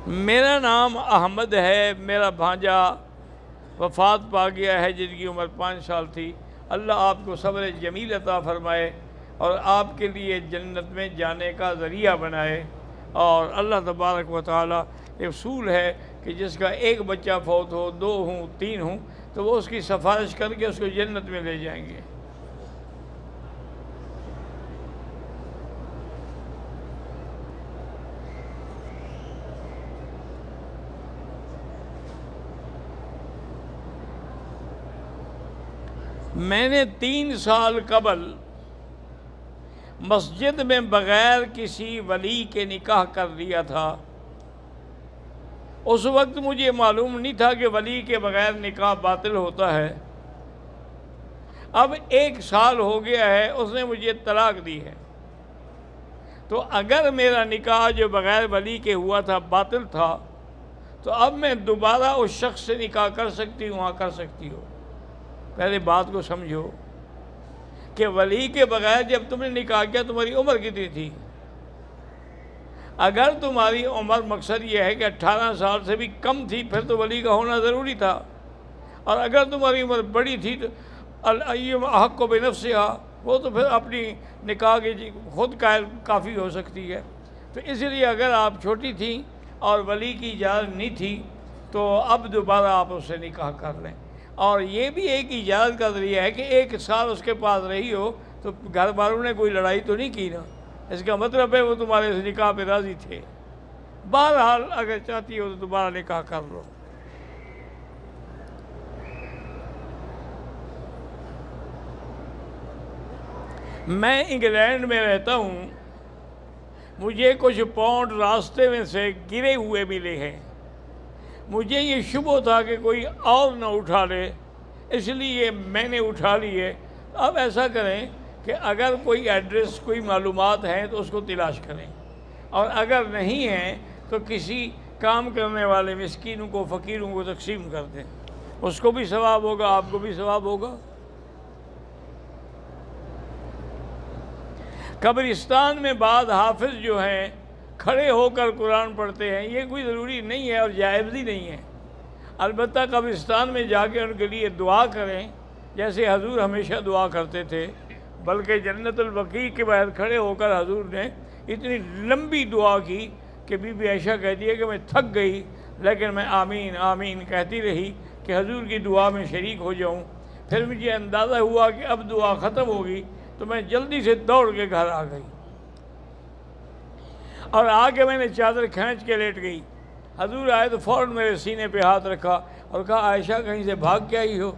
میرا نام احمد ہے، میرا بھانجا وفات پا گیا ہے جن کی عمر 5 سال تھی۔ اللہ آپ کو صبر جمیل عطا فرمائے اور آپ کے لیے جنت میں جانے کا ذریعہ بنائے۔ اور اللہ تبارک و تعالی یہ اصول ہے کہ جس کا ایک بچہ فوت ہو، 2 ہوں، 3 ہوں، تو وہ اس کی سفارش کر کے اس کو جنت میں لے جائیں گے۔ میں نے 3 سال قبل مسجد میں بغیر کسی ولی کے نکاح کر لیا تھا۔ اس وقت مجھے معلوم نہیں تھا کہ ولی کے بغیر نکاح باطل ہوتا ہے۔ اب 1 سال ہو گیا ہے، اس نے مجھے طلاق دی ہے، تو اگر میرا نکاح جو بغیر ولی کے ہوا تھا باطل تھا، تو اب میں دوبارہ اس شخص سے نکاح کر سکتی ہوں؟ ہاں کر سکتی ہو۔ پہلے بات کو سمجھو کہ ولی کے بغیر جب تم نے نکاح کیا تمہاری عمر کتنی تھی؟ اگر تمہاری عمر مقصد یہ ہے کہ 18 سال سے بھی کم تھی پھر تو ولی کا ہونا ضروری تھا، اور اگر تمہاری عمر بڑی تھی تو الایّم احق بنفسہا، وہ تو پھر اپنی نکاح کی خود قائل کافی ہو سکتی ہے۔ تو اس لیے اگر آپ چھوٹی تھیں اور ولی کی اجازت نہیں تھی تو اب دوبارہ آپ اس سے نکاح کر لیں۔ اور یہ بھی ایک اجازت کا ذریعہ ہے کہ 1 سال اس کے پاس رہی ہو تو گھر والوں نے کوئی لڑائی تو نہیں کی نا، اس کا مطلب ہے وہ تمہارے اس نکاح پہ راضی تھے۔ بہرحال اگر چاہتی ہو تو دوبارہ نکاح کر لو۔ میں انگلینڈ میں رہتا ہوں، مجھے کچھ پاؤنڈ راستے میں سے گرے ہوئے ملے ہیں۔ مجھے یہ شبہ تھا کہ کوئی اور نہ اٹھا لے، اس لیے میں نے اٹھا لیے۔ اب ایسا کریں کہ اگر کوئی ایڈریس، کوئی معلومات ہیں تو اس کو تلاش کریں، اور اگر نہیں ہیں تو کسی کام کرنے والے مسکینوں کو، فقیروں کو تقسیم کر دیں، اس کو بھی ثواب ہوگا، آپ کو بھی ثواب ہوگا۔ قبرستان میں بعض حافظ جو ہیں کھڑے ہو کر قرآن پڑھتے ہیں، یہ کوئی ضروری نہیں ہے اور جائز بھی نہیں ہے۔ البتہ قبرستان میں جا کے ان کے لیے دعا کریں جیسے حضور ہمیشہ دعا کرتے تھے، بلکہ جنت البقیع کے باہر کھڑے ہو کر حضور نے اتنی لمبی دعا کی کہ بی بی عائشہ کہتی ہے کہ میں تھک گئی، لیکن میں آمین آمین کہتی رہی کہ حضور کی دعا میں شریک ہو جاؤں۔ پھر مجھے اندازہ ہوا کہ اب دعا ختم ہوگی تو میں جلدی سے دوڑ کے گھر آ گئی، اور آ کے میں نے چادر کھینچ کے لیٹ گئی۔ حضور آئے تو فوراً میرے سینے پہ ہاتھ رکھا اور کہا عائشہ کہیں سے بھاگ کے آئی ہو؟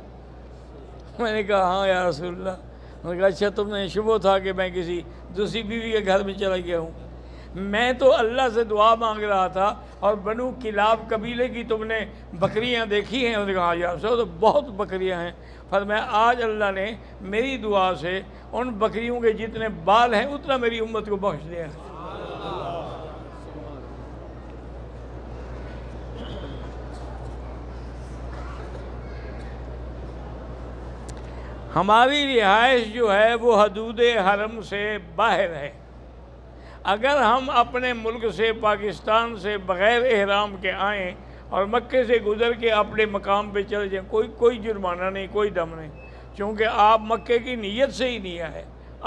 میں نے کہا ہاں یا رسول اللہ۔ میں نے کہا اچھا تم نے شبہ تھا کہ میں کسی دوسری بیوی کے گھر میں چلا گیا ہوں؟ میں تو اللہ سے دعا مانگ رہا تھا، اور بنو کلاب قبیلے کی تم نے بکریاں دیکھی ہیں؟ انہوں نے کہا یا رسول اللہ تو بہت بکریاں ہیں۔ فرمایا آج اللہ نے میری دعا سے ان بکریوں کے جتنے بال ہیں اتنا میری امت کو بخش دیا ہے۔ ہماری رہائش جو ہے وہ حدود حرم سے باہر ہے۔ اگر ہم اپنے ملک سے، پاکستان سے بغیر احرام کے آئیں اور مکے سے گزر کے اپنے مقام پہ چلے جائیں، کوئی جرمانہ نہیں، کوئی دم نہیں، چونکہ آپ مکے کی نیت سے ہی نہیں آئے،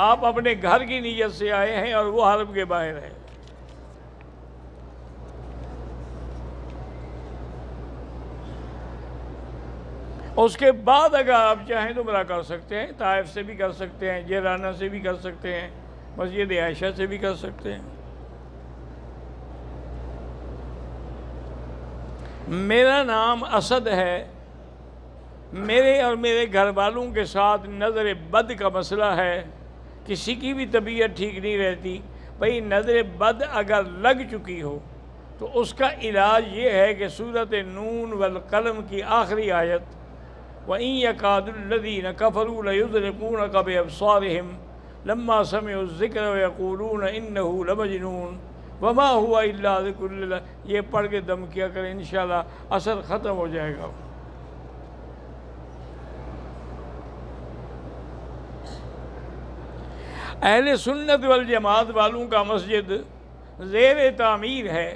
آپ اپنے گھر کی نیت سے آئے ہیں اور وہ حرم کے باہر ہے۔ اس کے بعد اگر آپ چاہیں تو عمرہ کر سکتے ہیں، طائف سے بھی کر سکتے ہیں، جیرانہ سے بھی کر سکتے ہیں، مسجد عائشہ سے بھی کر سکتے ہیں۔ میرا نام اسد ہے۔ میرے اور میرے گھر والوں کے ساتھ نظر بد کا مسئلہ ہے، کسی کی بھی طبیعت ٹھیک نہیں رہتی۔ بھئی نظر بد اگر لگ چکی ہو تو اس کا علاج یہ ہے کہ سورۃ نون والقلم کی آخری آیت وَإِن يَكَادُ الَّذِينَ كَفَرُوا لَيُزْلِقُونَكَ بِأَبْصَارِهِمْ لَمَّا سَمِعُوا الذِّكْرَ وَيَقُولُونَ إِنَّهُ لَمَجْنُونٌ وَمَا هُوَ إِلَّا ذِكْرٌ لِّلْعَالَمِينَ۔ یہ پڑھ کے دم کیا کریں، انشاءاللہ اثر ختم ہو جائے گا۔ اہل سنت والجماعت والوں کا مسجد زیر تعمیر ہے۔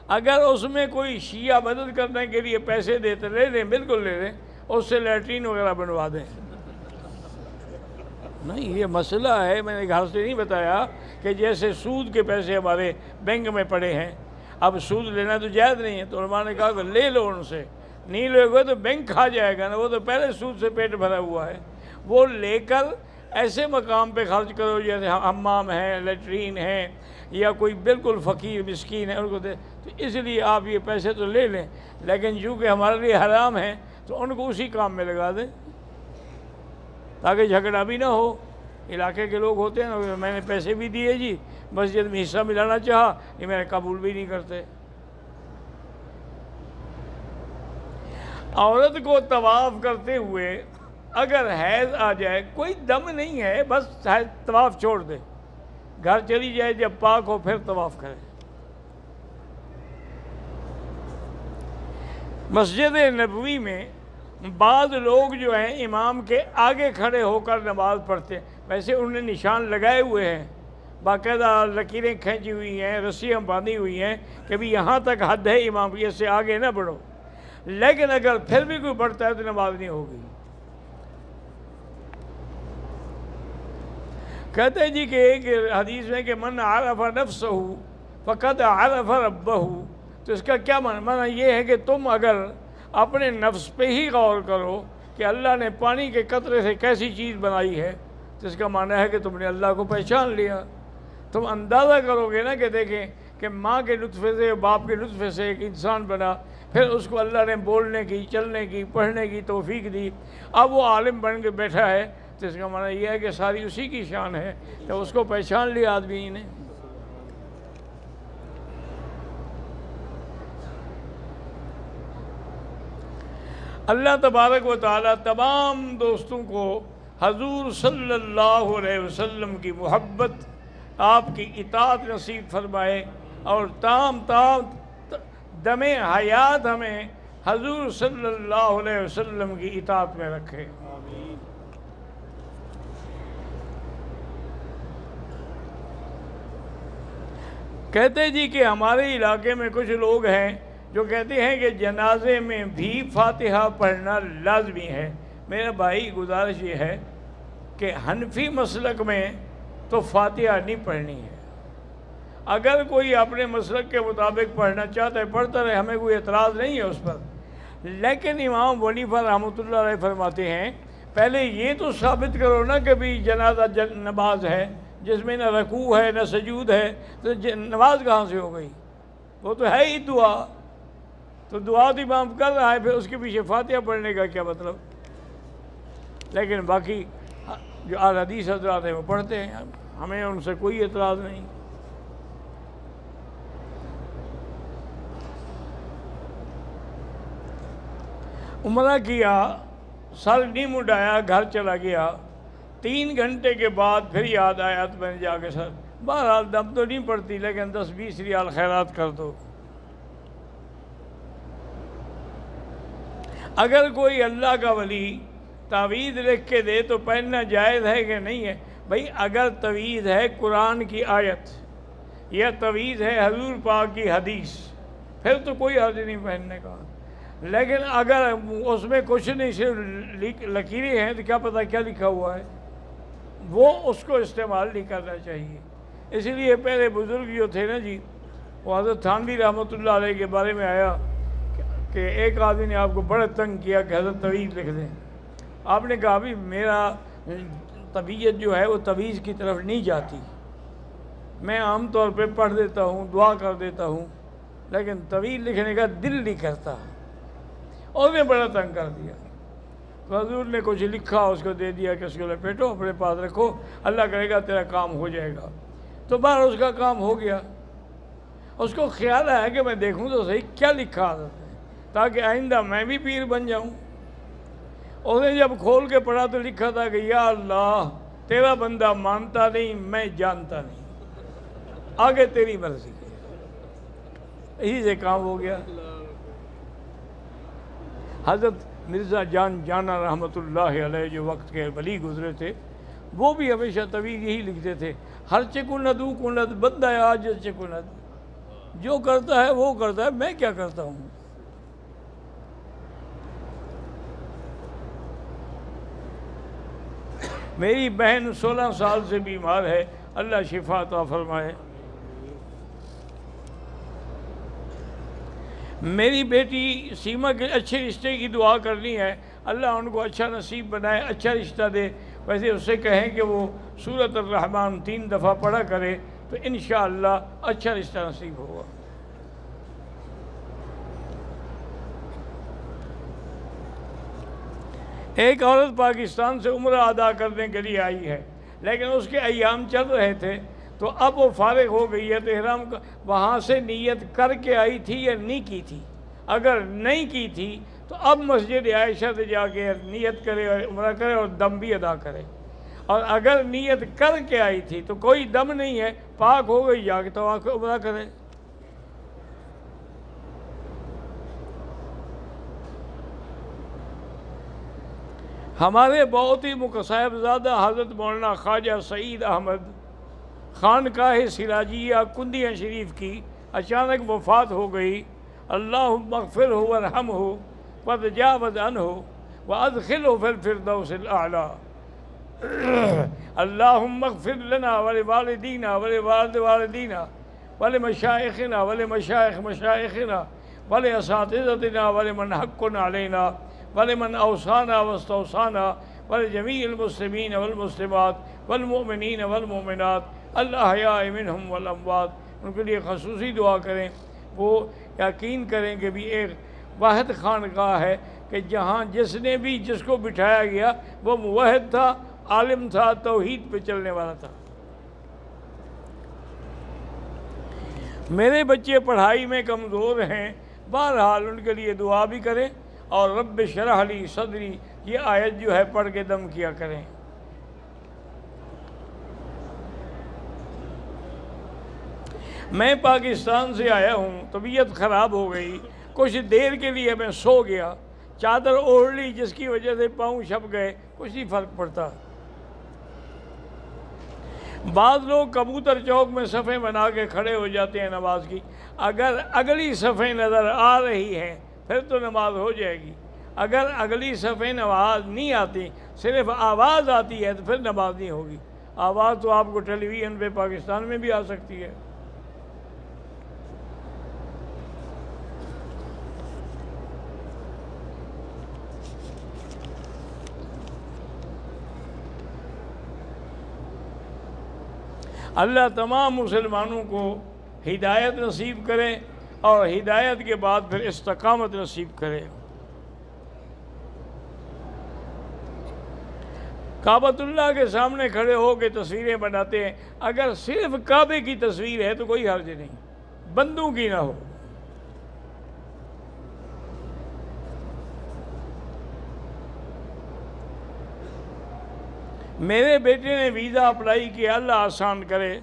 اگر اس میں کوئی شیعہ مدد کرنے کے لیے پیسے دیتے لے لیں، بالکل لے لیں، اس سے لیٹرین وغیرہ بنوا دیں۔ نہیں، یہ مسئلہ ہے، میں نے گھر سے نہیں بتایا کہ جیسے سود کے پیسے ہمارے بینک میں پڑے ہیں، اب سود لینا تو جائز نہیں ہے، تو علماء نے کہا کہ لے لو ان سے، نہیں لے گے تو بینک کھا جائے گا نا، وہ تو پہلے سود سے پیٹ بھرا ہوا ہے، وہ لے کر ایسے مقام پہ خرچ کرو جیسے حمام ہے، لیٹرین ہے، یا کوئی بالکل فقیر مسکین ہے ان کو دے، تو اس لیے آپ یہ پیسے تو لے لیں، لیکن چونکہ ہمارے لیے حرام ہے تو ان کو اسی کام میں لگا دیں تاکہ جھگڑا بھی نہ ہو۔ علاقے کے لوگ ہوتے ہیں نا، میں نے پیسے بھی دیے جی، مسجد میں حصہ ملانا چاہا، یہ میں قبول بھی نہیں کرتے۔ عورت کو طواف کرتے ہوئے اگر حیض آ جائے، کوئی دم نہیں ہے، بس طواف چھوڑ دے، گھر چلی جائے، جب پاک ہو پھر طواف کرے۔ مسجد نبوی میں بعض لوگ جو ہیں امام کے آگے کھڑے ہو کر نماز پڑھتے ہیں، ویسے انہوں نے نشان لگائے ہوئے ہیں، باقاعدہ لکیریں کھینچی ہوئی ہیں، رسیاں باندھی ہوئی ہیں کہ بھی یہاں تک حد ہے امام کی، اس سے آگے نہ بڑھو، لیکن اگر پھر بھی کوئی بڑھتا ہے تو نماز نہیں ہوگی۔ کہتے ہیں جی کہ ایک حدیث میں کہ من عرف نفسہ فقد عرف ربہ، تو اس کا کیا معنی یہ ہے کہ تم اگر اپنے نفس پہ ہی غور کرو کہ اللہ نے پانی کے قطرے سے کیسی چیز بنائی ہے، تو اس کا معنی ہے کہ تم نے اللہ کو پہچان لیا۔ تم اندازہ کرو گے نا کہ دیکھیں کہ ماں کے نطفے سے، باپ کے نطفے سے ایک انسان بنا، پھر اس کو اللہ نے بولنے کی، چلنے کی، پڑھنے کی توفیق دی، اب وہ عالم بن کے بیٹھا ہے، تو اس کا معنی یہ ہے کہ ساری اسی کی شان ہے، تو اس کو پہچان لیا آدمی نے۔ اللہ تبارک و تعالیٰ تمام دوستوں کو حضور صلی اللہ علیہ وسلم کی محبت، آپ کی اطاعت نصیب فرمائے، اور تام دم حیات ہمیں حضور صلی اللہ علیہ وسلم کی اطاعت میں رکھے۔ کہتے جی کہ ہمارے علاقے میں کچھ لوگ ہیں جو کہتے ہیں کہ جنازے میں بھی فاتحہ پڑھنا لازمی ہے۔ میرا بھائی گزارش یہ ہے کہ حنفی مسلک میں تو فاتحہ نہیں پڑھنی ہے، اگر کوئی اپنے مسلک کے مطابق پڑھنا چاہتا ہے پڑھتا رہے، ہمیں کوئی اعتراض نہیں ہے اس پر، لیکن امام ابو حنیفہ رحمۃ اللہ علیہ فرماتے ہیں پہلے یہ تو ثابت کرو نا کہ بھی جنازہ نماز ہے جس میں نہ رکوع ہے نہ سجود ہے، تو نماز کہاں سے ہو گئی؟ وہ تو ہے ہی دعا، تو دعا تو امام کر رہا ہے، پھر اس کے پیچھے فاتحہ پڑھنے کا کیا مطلب؟ لیکن باقی جو اہل حدیث حضرات ہیں وہ پڑھتے ہیں، ہمیں ان سے کوئی اعتراض نہیں۔ عمرہ کیا، سر نہیں مڈایا، گھر چلا گیا، 3 گھنٹے کے بعد پھر یاد آیا تو میں نے جا کے سر، بہرحال دم تو نہیں پڑتی لیکن 10-20 ریال خیرات کر دو۔ اگر کوئی اللہ کا ولی تعویذ لکھ کے دے تو پہننا جائز ہے کہ نہیں ہے؟ بھائی اگر تعویذ ہے قرآن کی آیت یا تعویذ ہے حضور پاک کی حدیث، پھر تو کوئی حرج نہیں پہننے کا، لیکن اگر اس میں کچھ نہیں، صرف لکیریں ہیں تو کیا پتہ کیا لکھا ہوا ہے، وہ اس کو استعمال نہیں کرنا چاہیے۔ اس لیے پہلے بزرگ جو تھے نا جی، وہ حضرت تھانوی رحمۃ اللہ علیہ کے بارے میں آیا کہ ایک آدمی نے آپ کو بڑا تنگ کیا کہ حضرت تعویذ لکھ دیں، آپ نے کہا بھی میرا طبیعت جو ہے وہ تعویذ کی طرف نہیں جاتی، میں عام طور پہ پڑھ دیتا ہوں، دعا کر دیتا ہوں، لیکن تعویذ لکھنے کا دل نہیں کرتا، اور نے بڑا تنگ کر دیا۔ تو حضور نے کچھ لکھا، اس کو دے دیا کہ اس کو لپیٹو، اپنے پاس رکھو، اللہ کرے گا تیرا کام ہو جائے گا۔ تو باہر اس کا کام ہو گیا، اس کو خیال آیا کہ میں دیکھوں تو صحیح کیا لکھا حضرت نے، تاکہ آئندہ میں بھی پیر بن جاؤں۔ اس نے جب کھول کے پڑھا تو لکھا تھا کہ یا اللہ تیرا بندہ مانتا نہیں، میں جانتا نہیں، آگے تیری مرضی ہے۔ اسی سے کام ہو گیا۔ حضرت مرزا جان جانا رحمۃ اللہ علیہ جو وقت کے ولی گزرے تھے، وہ بھی ہمیشہ طویل یہی لکھتے تھے، ہر چکو ندو کند بندہ آج چکو ند، جو کرتا ہے وہ کرتا ہے، میں کیا کرتا ہوں؟ میری بہن 16 سال سے بیمار ہے، اللہ شفا عطا فرمائے۔ میری بیٹی سیما کے اچھے رشتے کی دعا کرنی ہے، اللہ ان کو اچھا نصیب بنائے، اچھا رشتہ دے۔ ویسے اس سے کہیں کہ وہ سورۃ الرحمن 3 دفعہ پڑھا کرے تو انشاءاللہ اچھا رشتہ نصیب ہوگا۔ ایک عورت پاکستان سے عمرہ ادا کرنے کے لیے آئی ہے، لیکن اس کے ایام چل رہے تھے تو اب وہ فارغ ہو گئی ہے، تو احرام وہاں سے نیت کر کے آئی تھی یا نہیں کی تھی؟ اگر نہیں کی تھی تو اب مسجد عائشہ سے جا کے نیت کرے اور عمرہ کرے اور دم بھی ادا کرے، اور اگر نیت کر کے آئی تھی تو کوئی دم نہیں ہے، پاک ہو گئی، جا کے طواف عمرہ کرے۔ ہمارے بہت ہی صاحبزادہ حضرت مولانا خواجہ سعید احمد خانقاہ سراجیہ کندیہ شریف کی اچانک وفات ہو گئی۔ اللہم اغفرہ ورحمہ وتجاوز عنہ وادخلہ فی الفردوس الاعلی۔ اللہم اغفر لنا ولوالدینا ولوالد والدینا ولمشائخنا ولمشائخ مشائخنا ولاساتذتنا ولمن حق علینا ولمن اوصانا واستوصانا ولجمیع المسلمین والمسلمات والمؤمنین والمؤمنات الاحیاء منہم والاموات۔ ان کے لیے خصوصی دعا کریں، وہ یقین کریں کہ بھی ایک واحد خانقاہ ہے کہ جہاں جس نے بھی جس کو بٹھایا گیا وہ موحد تھا، عالم تھا، توحید پہ چلنے والا تھا۔ میرے بچے پڑھائی میں کمزور ہیں، بہرحال ان کے لیے دعا بھی کریں، اور رب اشرح لی صدری یہ آیت جو ہے پڑھ کے دم کیا کریں۔ میں پاکستان سے آیا ہوں، طبیعت خراب ہو گئی، کچھ دیر کے لیے میں سو گیا، چادر اوڑھ لی جس کی وجہ سے پاؤں چھپ گئے، کچھ نہیں فرق پڑتا۔ بعض لوگ کبوتر چوک میں صفیں بنا کے کھڑے ہو جاتے ہیں نماز کی، اگر اگلی صفیں نظر آ رہی ہیں پھر تو نماز ہو جائے گی، اگر اگلی صفیں نماز نہیں آتی صرف آواز آتی ہے تو پھر نماز نہیں ہوگی۔ آواز تو آپ کو ٹیلی ویژن پہ پاکستان میں بھی آ سکتی ہے۔ اللہ تمام مسلمانوں کو ہدایت نصیب کرے اور ہدایت کے بعد پھر استقامت نصیب کرے۔ کعبۃ اللہ کے سامنے کھڑے ہو کے تصویریں بناتے ہیں، اگر صرف کعبے کی تصویر ہے تو کوئی حرج نہیں، بندوں کی نہ ہو۔ میرے بیٹے نے ویزا اپلائی کیا، اللہ آسان کرے۔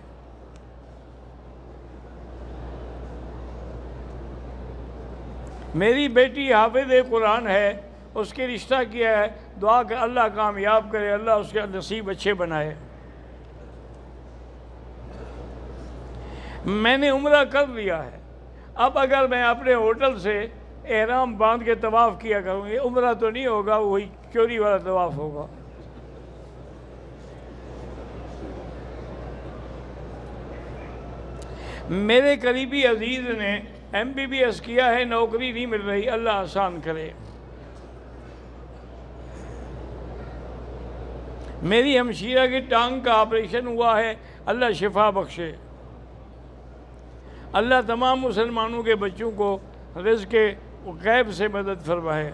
میری بیٹی حافظ قرآن ہے، اس کے رشتہ کیا ہے، دعا کہ اللہ کامیاب کرے، اللہ اس کے نصیب اچھے بنائے۔ میں نے عمرہ کر لیا ہے، اب اگر میں اپنے ہوٹل سے احرام باندھ کے طواف کیا کروں، یہ عمرہ تو نہیں ہوگا، وہی چوری والا طواف ہوگا۔ میرے قریبی عزیز نے MBBS کیا ہے، نوکری نہیں مل رہی، اللہ آسان کرے۔ میری ہمشیرہ کی ٹانگ کا آپریشن ہوا ہے، اللہ شفا بخشے۔ اللہ تمام مسلمانوں کے بچوں کو رزق غیب سے مدد فرمائے۔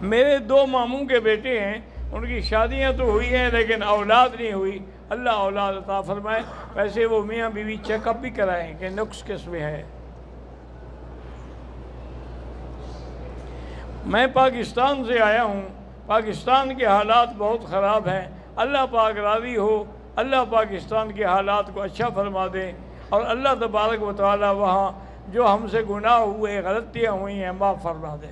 میرے 2 ماموں کے بیٹے ہیں، ان کی شادیاں تو ہوئی ہیں لیکن اولاد نہیں ہوئی، اللہ اولاد عطا فرمائے۔ ویسے وہ میاں بیوی چیک اپ بھی کرائیں کہ نقص کس میں ہے۔ میں پاکستان سے آیا ہوں، پاکستان کے حالات بہت خراب ہیں، اللہ پاک راضی ہو، اللہ پاکستان کے حالات کو اچھا فرما دے، اور اللہ تبارک و تعالی وہاں جو ہم سے گناہ ہوئے، غلطیاں ہوئی ہیں، معاف فرما دے۔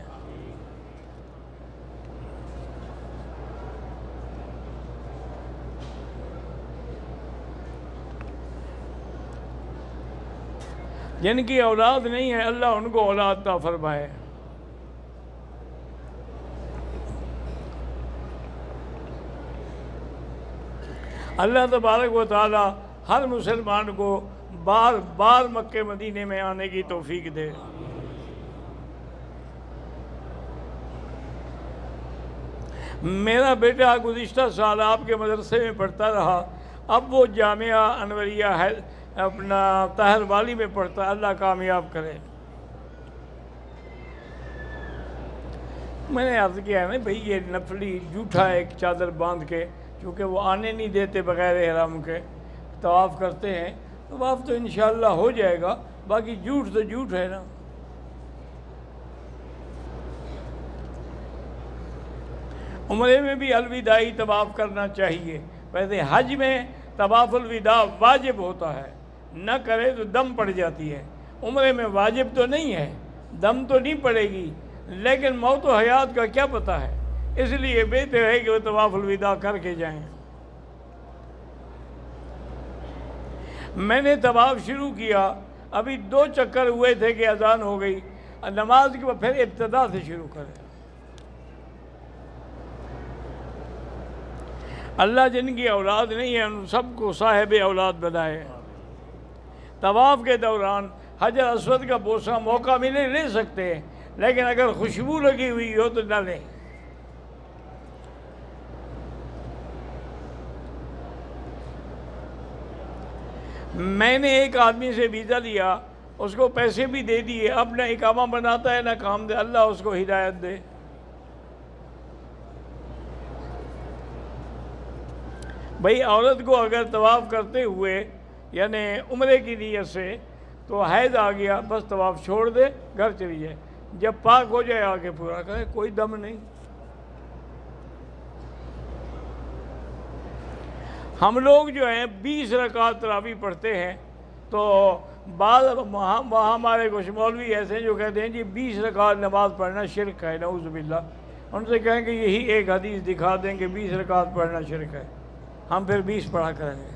جن کی اولاد نہیں ہے اللہ ان کو اولاد عطا فرمائے۔ اللہ تبارک و تعالی ہر مسلمان کو بار بار مکہ مدینے میں آنے کی توفیق دے۔ میرا بیٹا گزشتہ سال آپ کے مدرسے میں پڑھتا رہا، اب وہ جامعہ انوریہ ہے اپنا طاہر والی میں پڑھتا ہے، اللہ کامیاب کرے۔ میں نے عرض کیا ہے نا بھئی یہ نفلی جھوٹا ایک چادر باندھ کے، چونکہ وہ آنے نہیں دیتے بغیر احرام کے، طواف کرتے ہیں، طواف تو انشاءاللہ ہو جائے گا، باقی جھوٹ تو جھوٹ ہے نا۔ عمرے میں بھی الوداعی طواف کرنا چاہیے، ویسے حج میں طواف الوداع واجب ہوتا ہے، نہ کرے تو دم پڑ جاتی ہے۔ عمرے میں واجب تو نہیں ہے، دم تو نہیں پڑے گی، لیکن موت و حیات کا کیا پتہ ہے، اس لیے بہتر ہے کہ وہ طواف الوداع کر کے جائیں۔ میں نے طواف شروع کیا، ابھی 2 چکر ہوئے تھے کہ اذان ہو گئی، نماز کے بعد پھر ابتدا سے شروع کریں۔ اللہ جن کی اولاد نہیں ہے ان سب کو صاحب اولاد بنائے۔ طواف کے دوران حجر اسود کا بوسہ موقع ملے لے سکتے ہیں، لیکن اگر خوشبو لگی ہوئی ہو تو نہ لیں۔ میں نے ایک آدمی سے ویزا لیا، اس کو پیسے بھی دے دیے، اب نہ اقامہ بناتا ہے نہ کام دے، اللہ اس کو ہدایت دے۔ بھئی عورت کو اگر طواف کرتے ہوئے یعنی عمرے کی نیت سے تو حیض آ گیا، بس طواف چھوڑ دے، گھر چلی جائے، جب پاک ہو جائے آگے پورا کرے، کوئی دم نہیں۔ ہم لوگ جو ہیں 20 رکعت تراویح پڑھتے ہیں، تو بعض وہاں ہمارے کچھ مولوی ایسے ہیں جو کہتے ہیں جی 20 رکعت نماز پڑھنا شرک ہے، نعوذ باللہ۔ ان سے کہیں کہ یہی ایک حدیث دکھا دیں کہ 20 رکعت پڑھنا شرک ہے، ہم پھر 20 پڑھا کریں گے۔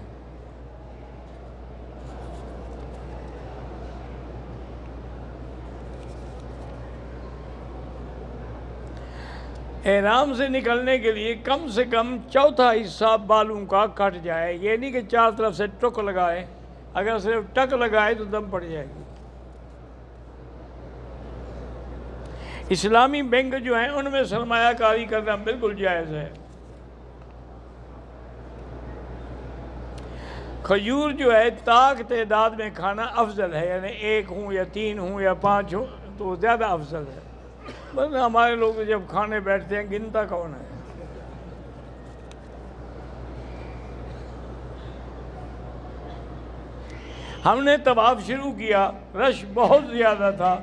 احرام سے نکلنے کے لیے کم سے کم چوتھا حصہ بالوں کا کٹ جائے، یہ نہیں کہ 4 طرف سے ٹک لگائے، اگر صرف ٹک لگائے تو دم پڑ جائے گی۔ اسلامی بینک جو ہیں ان میں سرمایہ کاری کرنا بالکل جائز ہے۔ کھجور جو ہے طاق تعداد میں کھانا افضل ہے، یعنی 1 ہوں یا 3 ہوں یا 5 ہوں تو زیادہ افضل ہے۔ بس ہمارے لوگ جب کھانے بیٹھتے ہیں گنتا کون ہے؟ ہم نے طواف شروع کیا، رش بہت زیادہ تھا،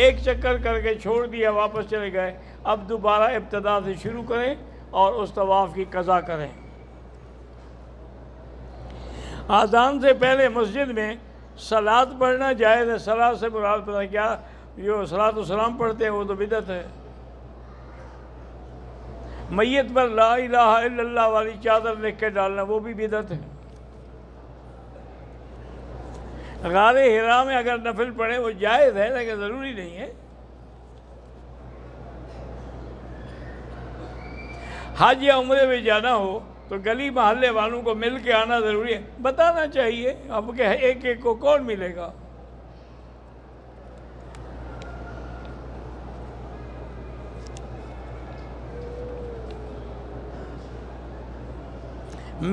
1 چکر کر کے چھوڑ دیا، واپس چلے گئے۔ اب دوبارہ ابتدا سے شروع کریں اور اس طواف کی قضا کریں۔ اذان سے پہلے مسجد میں صلاۃ پڑھنا جائز ہے۔ صلاۃ سے مراد پتہ کیا؟ جو صلاۃ و سلام پڑھتے ہیں وہ تو بدعت ہے۔ میت پر لا الہ الا اللہ والی چادر لکھ کے ڈالنا وہ بھی بدعت ہے۔ غار حرا میں اگر نفل پڑھیں وہ جائز ہے لیکن ضروری نہیں ہے۔ حج یا عمرے میں جانا ہو تو گلی محلے والوں کو مل کے آنا ضروری ہے، بتانا چاہیے۔ اب کہ ایک ایک کو کون ملے گا؟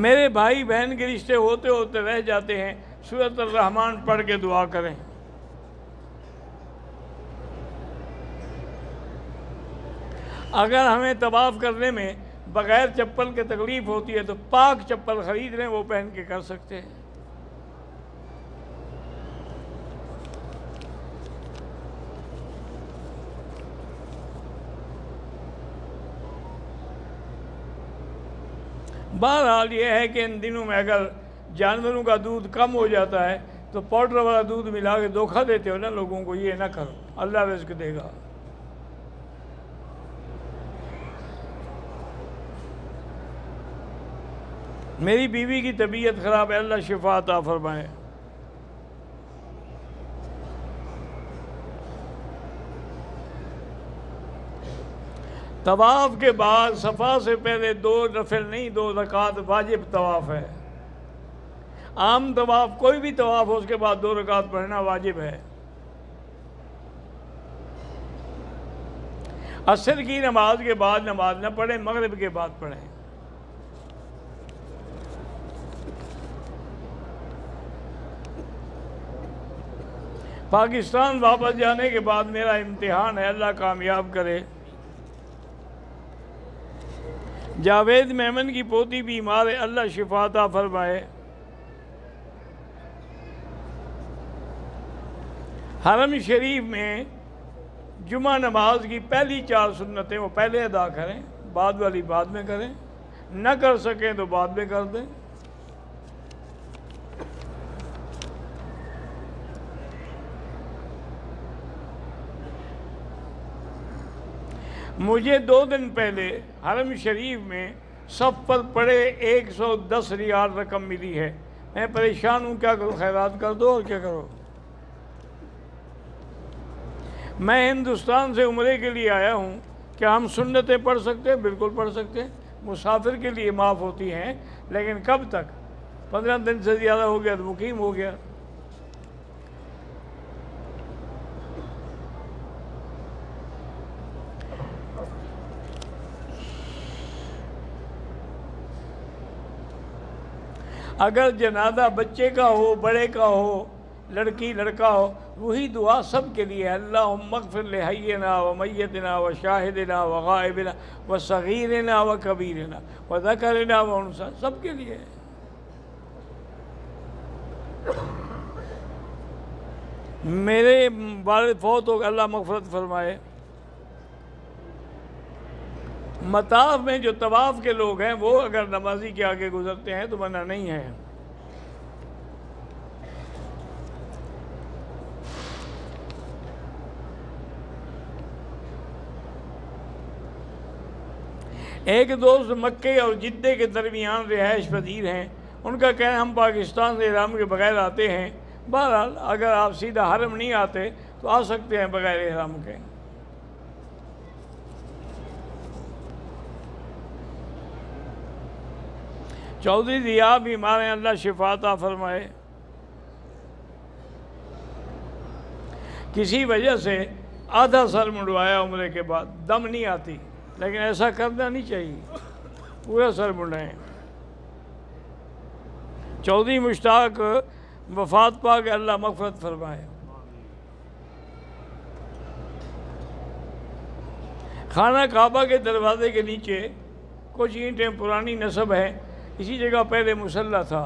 میرے بھائی بہن کے رشتے ہوتے ہوتے رہ جاتے ہیں، سورۃ الرحمن پڑھ کے دعا کریں۔ اگر ہمیں طواف کرنے میں بغیر چپل کے تکلیف ہوتی ہے تو پاک چپل خرید لیں، وہ پہن کے کر سکتے ہیں۔ بہرحال یہ ہے کہ ان دنوں میں اگر جانوروں کا دودھ کم ہو جاتا ہے تو پاؤڈر والا دودھ ملا کے دھوکہ دیتے ہو نا لوگوں کو، یہ نہ کرو، اللہ رزق دے گا۔ میری بیوی کی طبیعت خراب ہے، اللہ شفا عطا فرمائے۔ طواف کے بعد صفا سے پہلے 2 نفل نہیں، 2 رکعت واجب طواف ہے۔ عام طواف کوئی بھی طواف ہو اس کے بعد 2 رکعت پڑھنا واجب ہے۔ عصر کی نماز کے بعد نماز نہ پڑھیں، مغرب کے بعد پڑھیں۔ پاکستان واپس جانے کے بعد میرا امتحان ہے، اللہ کامیاب کرے۔ جاوید میمن کی پوتی بیمار ہے، اللہ شفا عطا فرمائے۔ حرم شریف میں جمعہ نماز کی پہلی 4 سنتیں وہ پہلے ادا کریں، بعد والی بعد میں کریں، نہ کر سکیں تو بعد میں کر دیں۔ مجھے 2 دن پہلے حرم شریف میں صف پر پڑے 110 ریال رقم ملی ہے، میں پریشان ہوں، کیا کروں؟ خیرات کر دو اور کیا کرو۔ میں ہندوستان سے عمرے کے لیے آیا ہوں، کیا ہم سنتیں پڑھ سکتے ہیں؟ بالکل پڑھ سکتے ہیں، مسافر کے لیے معاف ہوتی ہیں، لیکن کب تک؟ 15 دن سے زیادہ ہو گیا تو مقیم ہو گیا۔ اگر جنازہ بچے کا ہو، بڑے کا ہو، لڑکی لڑکا ہو، وہی دعا سب کے لیے ہے، اللہم اغفر لحینا ومیتنا وشاہدنا وغائبنا وصغیرنا وکبیرنا وذکرنا وانثینا، سب کے لیے ہے۔ میرے والد فوت ہو گئے، اللہ مغفرت فرمائے۔ مطاف میں جو طواف کے لوگ ہیں وہ اگر نمازی کے آگے گزرتے ہیں تو منع نہیں ہے۔ ایک دوست مکے اور جدے کے درمیان رہائش پذیر ہیں، ان کا کہنا ہم پاکستان سے احرام کے بغیر آتے ہیں۔ بہرحال اگر آپ سیدھا حرم نہیں آتے تو آ سکتے ہیں بغیر احرام کے۔ چودھری ضیاء بیمار ہیں، اللہ شفا عطا فرمائے۔ کسی وجہ سے آدھا سر منڈوایا عمرے کے بعد، دم نہیں آتی، لیکن ایسا کرنا نہیں چاہیے، پورا سر منڈائیں۔ چودھری مشتاق وفات پا کے اللہ مغفرت فرمائے۔ خانہ کعبہ کے دروازے کے نیچے کچھ اینٹیں پرانی نسب ہیں، اسی جگہ پہلے مصلی تھا۔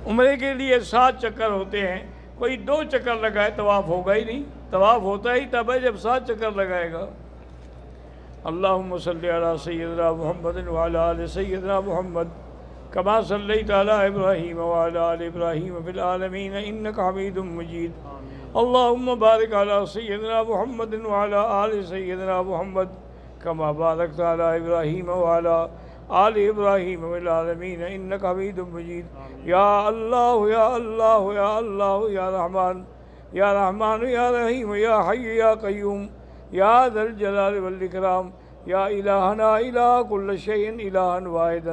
عمرے کے لیے 7 چکر ہوتے ہیں، کوئی 2 چکر لگائے طواف ہوگا ہی نہیں، طواف ہوتا ہی تب ہے جب 7 چکر لگائے گا۔ اللہم صلی علی سیدنا محمد وعلی آل سیدنا محمد کما صلیت علی ابراہیم وعلی آل ابراہیم فی العالمین انک حمید مجید۔ اللہم بارک علی سیدنا محمد وعلی آل سیدنا محمد کما بارکت علی ابراہیم وعلی آل ابراہیم فی العالمین انک حمید مجید۔ یا اللہ یا اللہ یا اللہ یا رحمان یا رحمان یا رحیم یا حی یا قیوم یا ذا الجلال والاکرام یا الہنا الہ کل شیء الہا واحدا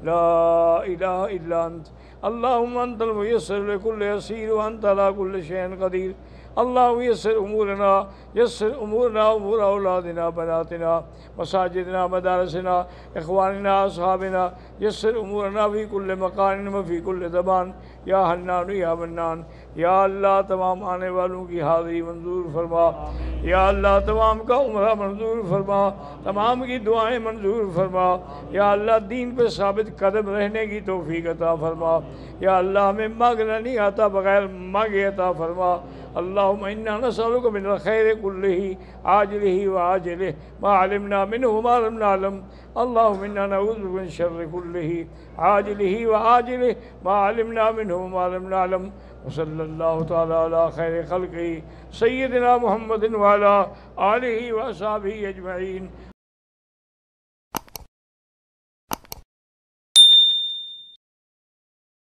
لا الہ الا انت۔ اللہم انت المیسر لکل یسیر وانت علی کل شیء قدیر۔ اللہم یسر امورنا، یسر امورنا امور اولادنا بناتنا مساجدنا مدارسنا اخواننا اصحابنا، یسر امورنا فی کل مکان وفی کل زبان یا حنان یا منان۔ یا اللہ تمام آنے والوں کی حاضری منظور فرما، یا اللہ تمام کا عمرہ منظور فرما، تمام کی دعائیں منظور فرما۔ یا اللہ دین پہ ثابت قدم رہنے کی توفیق عطا فرما۔ یا اللہ ہمیں مانگنا نہیں آتا، بغیر مانگے عطا فرما۔ اللہم انا نسألک من الخیر کلہ عاجلہ وعاجلہ ما علمنا منہ وما لم نعلم۔ اللہم انا نعوذ بک من شر کلہ عاجلہ وعاجلہ ما علمنا منہ وما لم نعلم۔ وصلی اللہ تعالی علی خیر خلقہ سیدنا محمد وعلی آلہ وصحبہ اجمعین۔